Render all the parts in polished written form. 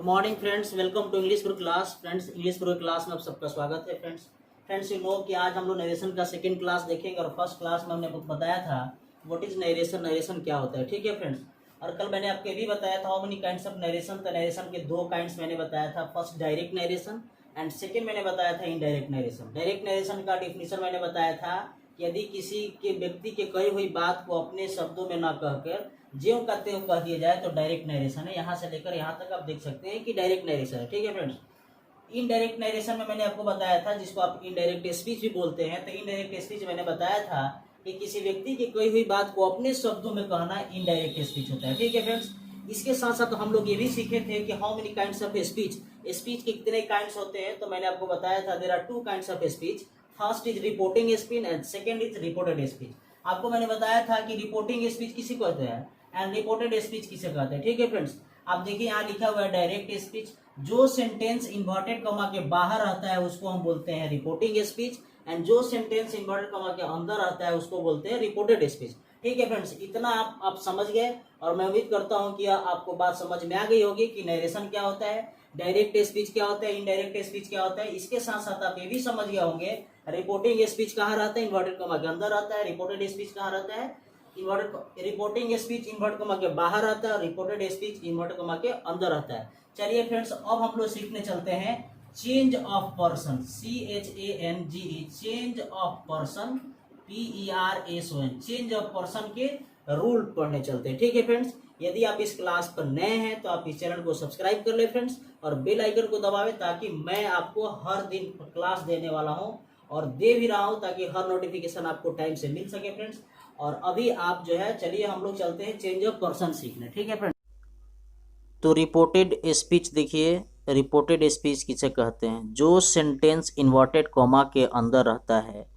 Good morning friends, welcome to English pro class. Friends, English pro class में आप सबका स्वागत है। फ्रेंड्स यू नो कि आज हम लोग नरेशन का सेकंड क्लास देखेंगे और फर्स्ट क्लास में हमने बताया था व्हाट इज नरेशन, नरेशन क्या होता है। ठीक है फ्रेंड्स, और कल मैंने आपको ये भी बताया था how many kinds of narration. तो नरेशन के दो काइंड्स मैंने बताया था, first direct narration and second मैंने बताया था इनडायरेक्ट नरेशन। डायरेक्ट नरेशन का डिफिनेशन मैंने बताया था कि यदि किसी के व्यक्ति के कही हुई बात को अपने शब्दों में न कहकर ज्यों का त्यों कह दिया जाए तो डायरेक्ट नरेशन है। यहाँ से लेकर यहाँ तक आप देख सकते हैं कि डायरेक्ट नरेशन है। ठीक है फ्रेंड्स, इनडायरेक्ट नरेशन में मैंने आपको बताया था, जिसको आप इनडायरेक्ट स्पीच भी बोलते हैं। तो इनडायरेक्ट स्पीच मैंने बताया था कि किसी व्यक्ति की कही हुई बात को अपने शब्दों में कहना इनडायरेक्ट स्पीच होता है। ठीक है फ्रेंड्स, इसके साथ साथ हम लोग ये भी सीखे थे कि how many kinds of speech, speech के कितने काइंड्स होते हैं। तो मैंने आपको बताया था there are two kinds of speech, first is reporting speech and second is reported speech. आपको मैंने बताया था कि रिपोर्टिंग स्पीच किसी को कहते हैं एंड रिपोर्टेड स्पीच किसे कहते हैं। ठीक है फ्रेंड्स, आप देखिए यहाँ लिखा हुआ है डायरेक्ट स्पीच। जो सेंटेंस इन्वर्टेड कॉमा के बाहर रहता है उसको हम बोलते हैं रिपोर्टिंग स्पीच, एंड जो सेंटेंस इन्वर्टेड कॉमा के अंदर रहता है उसको बोलते हैं रिपोर्टेड स्पीच। ठीक है फ्रेंड्स, इतना आप समझ गए और मैं उम्मीद करता हूँ कि आपको बात समझ में आ गई होगी कि नरेशन क्या होता है, डायरेक्ट स्पीच क्या होता है, इनडायरेक्ट स्पीच क्या होता है। इसके साथ साथ आप ये भी समझ गए होंगे रिपोर्टिंग स्पीच कहाँ रहता है, इन्वर्टेड कॉमा के अंदर रहता है। रिपोर्टेड स्पीच कहाँ रहता है, रिपोर्टिंग स्पीच इन्वर्ट कॉमा के बाहर आता है, रिपोर्टेड स्पीच इन्वर्ट कॉमा के अंदर आता है। चलिए फ्रेंड्स, अब हम लोग सीखने चलते हैं change of person, CHANGE, change of person, PERSON, change of person के रूल पढ़ने चलते हैं। ठीक है फ्रेंड्स, यदि आप इस क्लास पर नए हैं तो आप इस चैनल को सब्सक्राइब कर ले फ्रेंड्स, और बेल आइकन को दबावें ताकि मैं आपको हर दिन क्लास देने वाला हूं और दे भी रहा हूं, ताकि हर नोटिफिकेशन आपको टाइम से मिल सके फ्रेंड्स। और अभी आप जो है, चलिए हम लोग चलते हैं चेंज ऑफ पर्सन सीखने। ठीक है फ्रेंड्स, तो रिपोर्टेड स्पीच देखिए, रिपोर्टेड स्पीच किसे कहते हैं, जो सेंटेंस इन्वर्टेड कॉमा के अंदर रहता है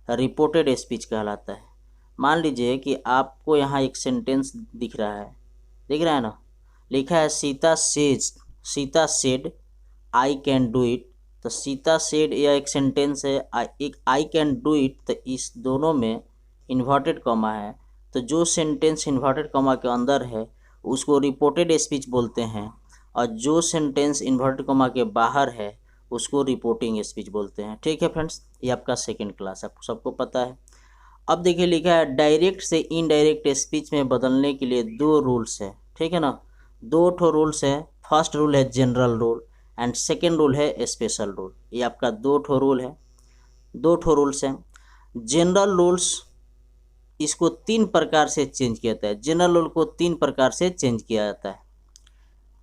रिपोर्टेड स्पीच कहलाता है। मान लीजिए कि आपको यहाँ एक सेंटेंस दिख रहा है ना, लिखा है Sita said I can do it. तो सीता सेड यह एक सेंटेंस है, एक आई कैन डू इट, तो इस दोनों में इन्वर्टेड कॉमा है। तो जो सेंटेंस इन्वर्टेड कॉमा के अंदर है उसको रिपोर्टेड स्पीच बोलते हैं, और जो सेंटेंस इन्वर्टेड कॉमा के बाहर है उसको रिपोर्टिंग स्पीच बोलते हैं। ठीक है फ्रेंड्स, ये आपका सेकंड क्लास, आपको सबको पता है। अब देखिए लिखा है डायरेक्ट से इनडायरेक्ट स्पीच में बदलने के लिए दो रूल्स है। ठीक है ना, दो ठो रूल्स है। फर्स्ट रूल है general rule and second rule है स्पेशल रूल। ये आपका दो ठो रूल है, दो ठो रूल्स हैं। जनरल रूल्स इसको तीन प्रकार से चेंज किया जाता है, जनरल रूल को तीन प्रकार से चेंज किया जाता है।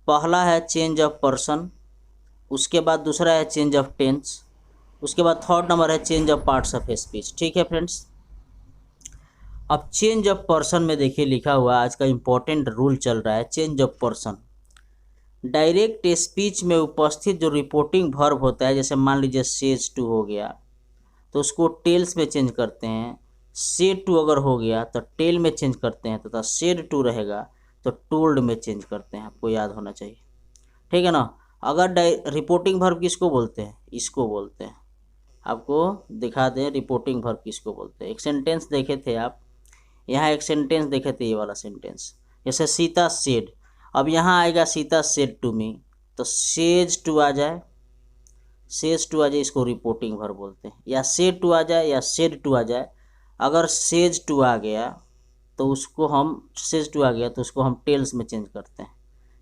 पहला है चेंज ऑफ पर्सन, उसके बाद दूसरा है चेंज ऑफ टेंस, उसके बाद थर्ड नंबर है change of parts of speech. ठीक है फ्रेंड्स, अब चेंज ऑफ पर्सन में देखिए लिखा हुआ आज का इंपॉर्टेंट रूल चल रहा है change of person. Direct speech में उपस्थित जो रिपोर्टिंग वर्ब होता है, जैसे मान लीजिए सेज टू हो गया तो उसको टेल्स में चेंज करते हैं। सेड टू अगर हो गया तो टेल में चेंज करते हैं, तथा सेड टू रहेगा तो टोल्ड में चेंज करते हैं। आपको याद होना चाहिए, ठीक है ना। अगर रिपोर्टिंग वर्ब किसको बोलते हैं, इसको बोलते हैं। आपको दिखा दें रिपोर्टिंग वर्ब किसको बोलते हैं। एक सेंटेंस देखे थे आप, यहाँ एक सेंटेंस देखे थे, ये वाला सेंटेंस, जैसे सीता सेड। अब यहाँ आएगा सीता सेड टू मी, तो सेज टू आ जाए, सेज टू आ जाए, इसको रिपोर्टिंग वर्ब बोलते हैं। या सेड टू आ जाए या सेड टू आ जाए। अगर सेज टू आ गया तो उसको हम टेल्स में चेंज करते हैं।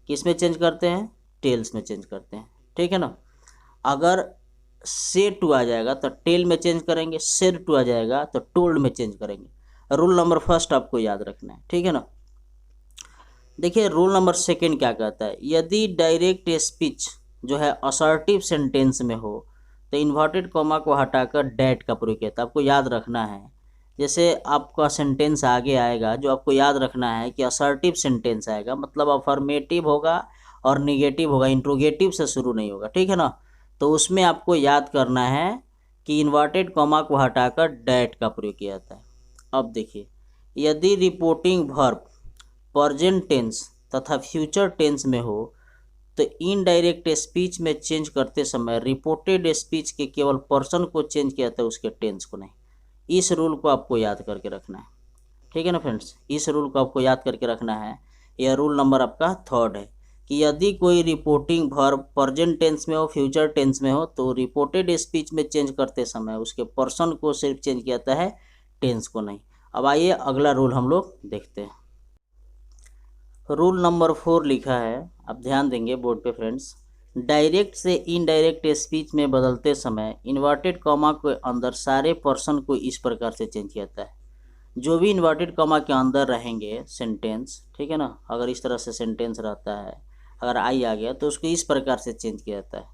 किस में चेंज करते हैं, टेल्स में चेंज करते हैं। ठीक है ना। अगर सेड टू आ जाएगा तो टेल में चेंज करेंगे, सेड टू आ जाएगा तो टोल्ड में चेंज करेंगे। रूल नंबर फर्स्ट आपको याद रखना है, ठीक है ना। देखिए रूल नंबर सेकंड क्या कहता है, यदि डायरेक्ट स्पीच जो है असर्टिव सेंटेंस में हो तो इन्वर्टेड कॉमा को हटाकर डैट का प्रयोग किया था। आपको याद रखना है, जैसे आपका सेंटेंस आगे आएगा जो आपको याद रखना है कि असर्टिव सेंटेंस आएगा, मतलब अफर्मेटिव होगा और निगेटिव होगा, इंट्रोगेटिव से शुरू नहीं होगा। ठीक है ना, तो उसमें आपको याद करना है कि इन्वर्टेड कॉमा को हटाकर डैट का प्रयोग किया जाता है। अब देखिए, यदि रिपोर्टिंग वर्ब प्रेजेंट टेंस तथा फ्यूचर टेंस में हो तो इनडायरेक्ट स्पीच में चेंज करते समय रिपोर्टेड स्पीच के केवल पर्सन को चेंज किया जाता है, उसके टेंस को नहीं। इस रूल को आपको याद करके रखना है, ठीक है ना फ्रेंड्स। इस रूल को आपको याद करके रखना है, यह रूल नंबर आपका थर्ड है। कि यदि कोई रिपोर्टिंग वर्ब प्रेजेंट टेंस में हो, फ्यूचर टेंस में हो, तो रिपोर्टेड स्पीच में चेंज करते समय उसके पर्सन को सिर्फ चेंज किया जाता है, टेंस को नहीं। अब आइए अगला रूल हम लोग देखते हैं। रूल नंबर 4 लिखा है, आप ध्यान देंगे बोर्ड पे फ्रेंड्स। डायरेक्ट से इनडायरेक्ट स्पीच में बदलते समय इन्वर्टेड कॉमा के अंदर सारे पर्सन को इस प्रकार से चेंज किया जाता है। जो भी इन्वर्टेड कॉमा के अंदर रहेंगे सेंटेंस, ठीक है ना, अगर इस तरह से सेंटेंस रहता है, अगर आई आ गया तो उसको इस प्रकार से चेंज किया जाता है।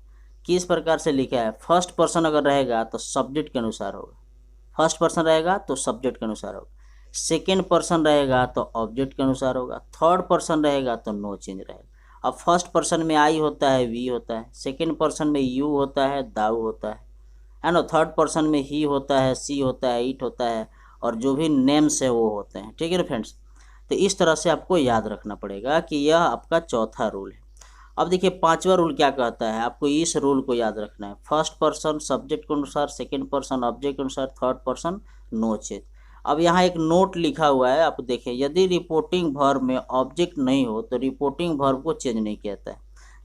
किस प्रकार से लिखा है, फर्स्ट पर्सन अगर रहेगा तो सब्जेक्ट के अनुसार होगा, फर्स्ट पर्सन रहेगा तो सब्जेक्ट के अनुसार होगा, सेकेंड पर्सन रहेगा तो ऑब्जेक्ट के अनुसार होगा, थर्ड पर्सन रहेगा तो नो चेंज रहेगा। अब फर्स्ट पर्सन में आई होता है, वी होता है, सेकेंड पर्सन में यू होता है, दाऊ होता है ना, थर्ड पर्सन में ही होता है, सी होता है, इट होता है, और जो भी नेम्स है वो होते हैं, ठीक है ना फ्रेंड्स। तो इस तरह से आपको याद रखना पड़ेगा कि यह आपका चौथा रूल है। अब देखिए पांचवा रूल क्या कहता है, आपको इस रूल को याद रखना है। फर्स्ट पर्सन सब्जेक्ट के अनुसार, सेकेंड पर्सन ऑब्जेक्ट के अनुसार, थर्ड पर्सन नो चेंज। अब यहाँ एक नोट लिखा हुआ है, आप देखें, यदि रिपोर्टिंग वर्ब में ऑब्जेक्ट नहीं हो तो रिपोर्टिंग वर्ब को चेंज नहीं किया जाता है।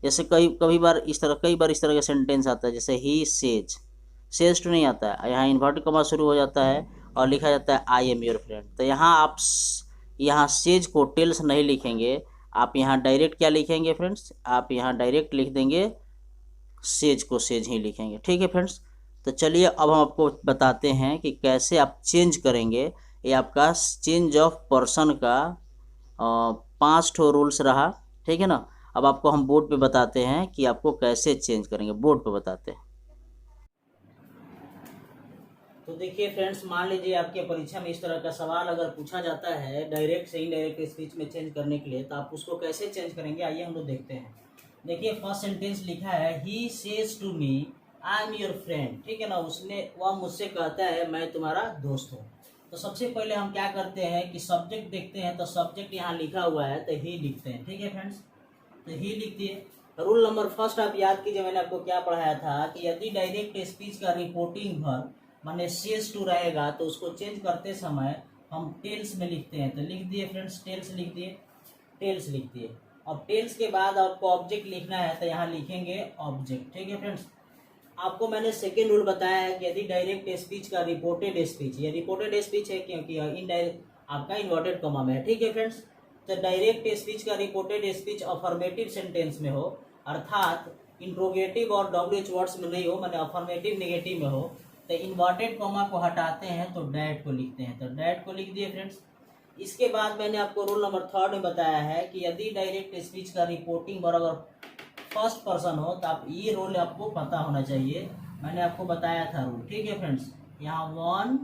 जैसे कई बार इस तरह का सेंटेंस आता है, जैसे ही सेज टू नहीं आता है, यहाँ इन्वर्टेड कॉमा शुरू हो जाता है और लिखा जाता है आई एम योर फ्रेंड। तो यहाँ आप यहाँ सेज को टेल्स नहीं लिखेंगे, आप यहाँ डायरेक्ट क्या लिखेंगे फ्रेंड्स, आप यहाँ डायरेक्ट लिख देंगे सेज को सेज ही लिखेंगे, ठीक है फ्रेंड्स। तो चलिए अब हम आपको बताते हैं कि कैसे आप चेंज करेंगे। ये आपका चेंज ऑफ पर्सन का 5 ठो रूल्स रहा, ठीक है ना। अब आपको हम बोर्ड पे बताते हैं कि आपको कैसे चेंज करेंगे, बोर्ड पे बताते हैं। तो देखिए फ्रेंड्स, मान लीजिए आपके परीक्षा में इस तरह का सवाल अगर पूछा जाता है डायरेक्ट से इनडायरेक्ट स्पीच में चेंज करने के लिए, तो आप उसको कैसे चेंज करेंगे, आइए हम लोग देखते हैं। देखिए फर्स्ट सेंटेंस लिखा है, he says to me I am your friend, ठीक है ना, वह मुझसे कहता है मैं तुम्हारा दोस्त हूँ। तो सबसे पहले हम क्या करते हैं कि सब्जेक्ट देखते हैं, तो सब्जेक्ट यहाँ लिखा हुआ है तो ही लिखते हैं, ठीक है फ्रेंड्स। तो ही लिख दिए। रूल नंबर फर्स्ट आप याद कीजिए, मैंने आपको क्या पढ़ाया था कि यदि डायरेक्ट स्पीच का रिपोर्टिंग वर्ब माने सेज टू रहेगा तो उसको चेंज करते समय हम टेल्स में लिखते हैं। तो लिख दिए फ्रेंड्स, टेल्स लिख दिए, टेल्स लिख दिए। अब टेल्स के बाद आपको ऑब्जेक्ट लिखना है तो यहाँ लिखेंगे ऑब्जेक्ट, ठीक है फ्रेंड्स। आपको मैंने सेकेंड रूल बताया है कि यदि डायरेक्ट स्पीच का रिपोर्टेड स्पीच, ये रिपोर्टेड स्पीच है क्योंकि इनडायरेक्ट आपका इन्वर्टेड कॉमा में है, ठीक है फ्रेंड्स। तो डायरेक्ट स्पीच का रिपोर्टेड स्पीच अफर्मेटिव सेंटेंस में हो, अर्थात इंट्रोगेटिव और डब्ल्यूएच वर्ड्स में नहीं हो, मैंने अफर्मेटिव नेगेटिव में हो, तो इन्वर्टेड कॉमा को हटाते हैं तो डैट को लिखते हैं। तो डैट को लिख दिए फ्रेंड्स। इसके बाद मैंने आपको रूल नंबर थर्ड में बताया है कि यदि डायरेक्ट स्पीच का रिपोर्टिंग अगर फर्स्ट पर्सन हो तो आप ये रूल आपको पता होना चाहिए, मैंने आपको बताया था रूल, ठीक है फ्रेंड्स। यहाँ 1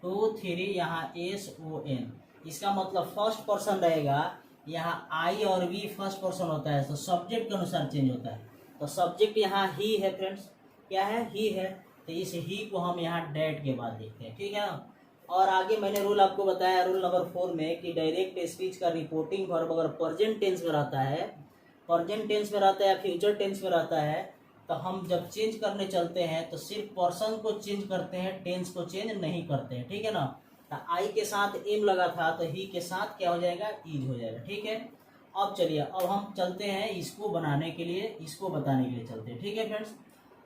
2 3 यहाँ SON, इसका मतलब फर्स्ट पर्सन रहेगा, यहाँ आई और वी फर्स्ट पर्सन होता है तो सब्जेक्ट के अनुसार चेंज होता है। तो सब्जेक्ट यहाँ ही है फ्रेंड्स, क्या है, ही है, तो इस ही को हम यहाँ डैट के बाद लिखते हैं, ठीक है ना। और आगे मैंने रूल आपको बताया रूल नंबर 4 में कि डायरेक्ट स्पीच का रिपोर्टिंग वर्ब अगर प्रेजेंट टेंस में रहता है, प्रेजेंट टेंस में रहता है या फ्यूचर टेंस में रहता है, तो हम जब चेंज करने चलते हैं तो सिर्फ पर्सन को चेंज करते हैं, टेंस को चेंज नहीं करते हैं, ठीक है ना। तो आई के साथ एम लगा था तो ही के साथ क्या हो जाएगा, इज हो जाएगा, ठीक है। अब चलिए अब हम चलते हैं इसको बनाने के लिए, इसको बताने के लिए चलते हैं, ठीक है फ्रेंड्स।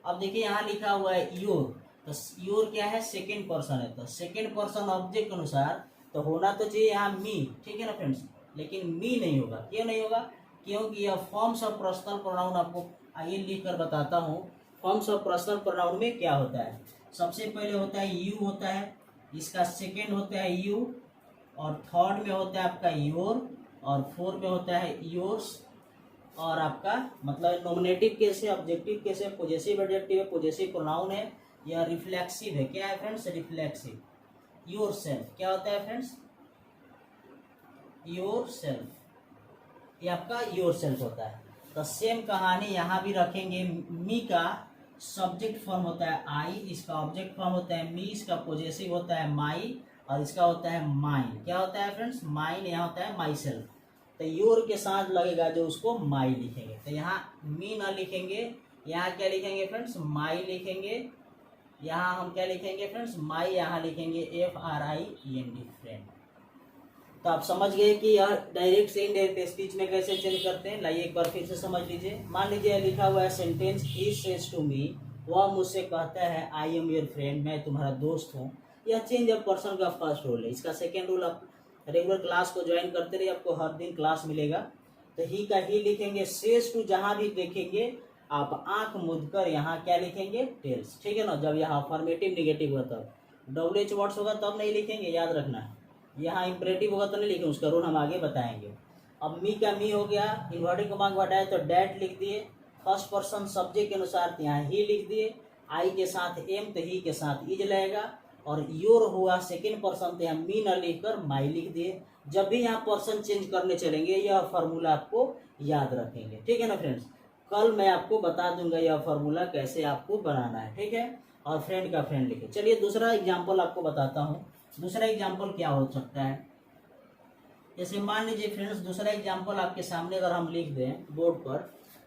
अब देखिए यहाँ लिखा हुआ है योर, तो योर क्या है, सेकेंड पर्सन है, तो सेकेंड पर्सन ऑब्जेक्ट के अनुसार तो होना तो चाहिए यहाँ मी, ठीक है ना फ्रेंड्स, लेकिन मी नहीं होगा। क्यों नहीं होगा, क्योंकि यह फॉर्म्स ऑफ पर्सनल प्रोनाउन, आपको आइए लिख कर बताता हूँ। फॉर्म्स ऑफ पर्सनल प्रोनाउन में क्या होता है, सबसे पहले होता है यू होता है, इसका सेकेंड होता है यू, और थर्ड में होता है आपका योर, और फोर्थ में होता है योर्स, और आपका मतलब नॉमिनेटिव केस है, ऑब्जेक्टिव केस है, पॉजेसिव एडजेक्टिव है, पॉजेसिव प्रोनाउन है, या रिफ्लेक्सिव है, क्या है फ्रेंड्स, रिफ्लेक्सिव। योरसेल्फ क्या होता है फ्रेंड्स, योरसेल्फ, ये आपका योरसेल्फ होता है। तो सेम कहानी यहाँ भी रखेंगे, मी का सब्जेक्ट फॉर्म होता है आई, इसका ऑब्जेक्ट फॉर्म होता है मी, इसका पॉजेसिव होता है माई, और इसका होता है माइन, क्या होता है फ्रेंड्स, माइन, यहाँ होता है माई सेल्फ। तो योर के साथ लगेगा जो उसको माई लिखेंगे, तो यहाँ मी ना लिखेंगे, यहाँ क्या लिखेंगे फ्रेंड्स, माई लिखेंगे, यहाँ हम क्या लिखेंगे फ्रेंड्स, माई, यहाँ लिखेंगे FRIEND फ्रेंड। तो आप समझ गए कि यह डायरेक्ट से इनडायरेक्ट स्पीच में कैसे चेंज करते हैं। लाइए एक बार फिर से समझ लीजिए। मान लीजिए लिखा हुआ है sentence, he says to me, वह मुझसे कहता है आई एम योर फ्रेंड, मैं तुम्हारा दोस्त हूँ। यह चेंज ऑफ पर्सन का फर्स्ट रूल है। इसका सेकेंड रूल, आप रेगुलर क्लास को ज्वाइन करते रहिए, आपको हर दिन क्लास मिलेगा। तो ही का ही लिखेंगे, सेज टू जहाँ भी देखेंगे आप आंख मूंद कर यहाँ क्या लिखेंगे, टेल्स। ठीक है ना। जब यहाँ अफर्मेटिव निगेटिव होगा तब, डब्ल्यू एच वर्ड्स होगा तब नहीं लिखेंगे, याद रखना है। यहाँ इम्परेटिव होगा तो नहीं लिखेंगे, उसका रूल हम आगे बताएंगे। अब मी का मी हो गया, इन्वर्टेड कॉमा को हटाए तो डैट लिख दिए, फर्स्ट पर्सन सब्जेक्ट के अनुसार यहाँ ही लिख दिए, आई के साथ एम तो ही के साथ इज लगेगा, और योर हुआ सेकेंड पर्सन तो यहाँ मी न लिखकर माई लिख दिए। जब भी यहाँ पर्सन चेंज करने चलेंगे यह फार्मूला आपको याद रखेंगे। ठीक है ना फ्रेंड्स। कल मैं आपको बता दूंगा यह फार्मूला कैसे आपको बनाना है। ठीक है। और फ्रेंड का फ्रेंड लिखे। चलिए दूसरा एग्जाम्पल आपको बताता हूँ। दूसरा एग्जाम्पल क्या हो सकता है, जैसे मान लीजिए फ्रेंड्स, दूसरा एग्जाम्पल आपके सामने अगर हम लिख दें बोर्ड पर,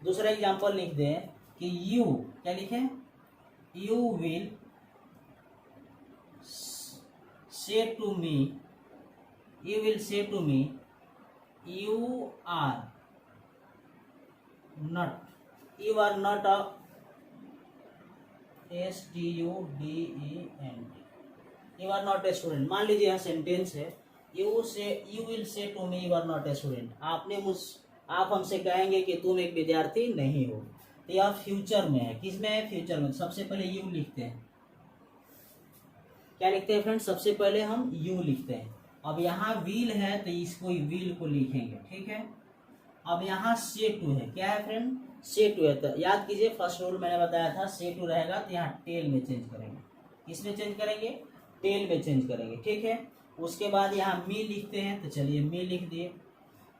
दूसरा एग्जाम्पल लिख दें कि यू, क्या लिखें, you will say to me, you will say to me you are not, you are not a STUDENT, you are not a student. मान लीजिए यहाँ सेंटेंस है, you will say to me you are not a student. आप हमसे कहेंगे कि तुम एक विद्यार्थी नहीं हो। तो यह फ्यूचर में है। किस में है, फ्यूचर में। सबसे पहले यू लिखते हैं, क्या लिखते हैं फ्रेंड्स, सबसे पहले हम यू लिखते हैं। अब यहाँ विल है तो इसको विल को लिखेंगे। ठीक है। अब यहाँ से टू है, क्या है फ्रेंड, से टू है। तो याद कीजिए फर्स्ट रूल मैंने बताया था, से टू रहेगा तो यहाँ टेल में चेंज करेंगे। किसमें चेंज करेंगे, टेल में चेंज करेंगे। ठीक है। उसके बाद यहाँ मी लिखते हैं, तो चलिए मी लिख दिए।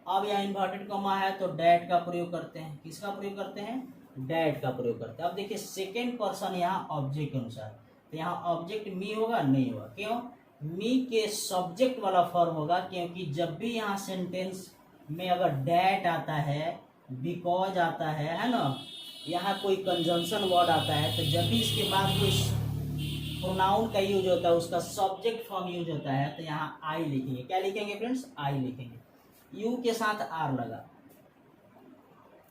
अब यहाँ इन्वर्टेड कॉमा है तो डैट का प्रयोग करते हैं। किसका प्रयोग करते हैं, डैट का प्रयोग करते हैं। अब देखिए सेकेंड पर्सन यहाँ ऑब्जेक्ट के अनुसार, तो यहाँ ऑब्जेक्ट मी होगा, नहीं होगा। क्यों, मी के सब्जेक्ट वाला फॉर्म होगा, क्योंकि जब भी यहाँ सेंटेंस में अगर डैट आता है, बिकॉज आता है ना, यहाँ कोई कंजंक्शन वर्ड आता है, तो जब भी इसके बाद कोई प्रोनाउन का यूज होता है, उसका सब्जेक्ट फॉर्म यूज होता है, तो यहाँ आई लिखेंगे। क्या लिखेंगे फ्रेंड्स, आई लिखेंगे। यू के साथ आर लगा,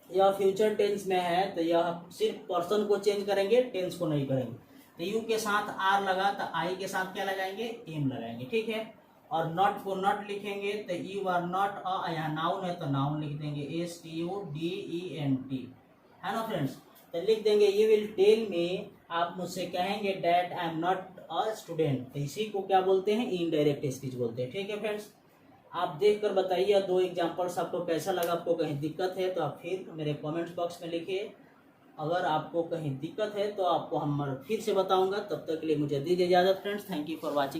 यह फ्यूचर टेंस में है तो यह सिर्फ पर्सन को चेंज करेंगे, टेंस को नहीं करेंगे। तो यू के साथ आर लगा तो आई के साथ क्या लगाएंगे, एम लगाएंगे। ठीक है। और नॉट को नॉट लिखेंगे तो यू आर नॉट अ, यहाँ नाउन है तो नाउन लिख देंगे, STUDENT, है ना फ्रेंड्स। तो लिख देंगे यू विल टेल मी, आप मुझसे कहेंगे that I am not a student. तो इसी को क्या बोलते हैं, इनडायरेक्ट स्पीच बोलते हैं। ठीक है फ्रेंड्स। आप देख कर बताइए दो एग्जाम्पल्स आपको कैसा लगा। आपको कहीं दिक्कत है तो आप फिर मेरे कमेंट्स बॉक्स में लिखिए। अगर आपको कहीं दिक्कत है तो आपको हम फिर से बताऊंगा। तब तक के लिए मुझे दीजिए इजाज़त friends. Thank you for watching.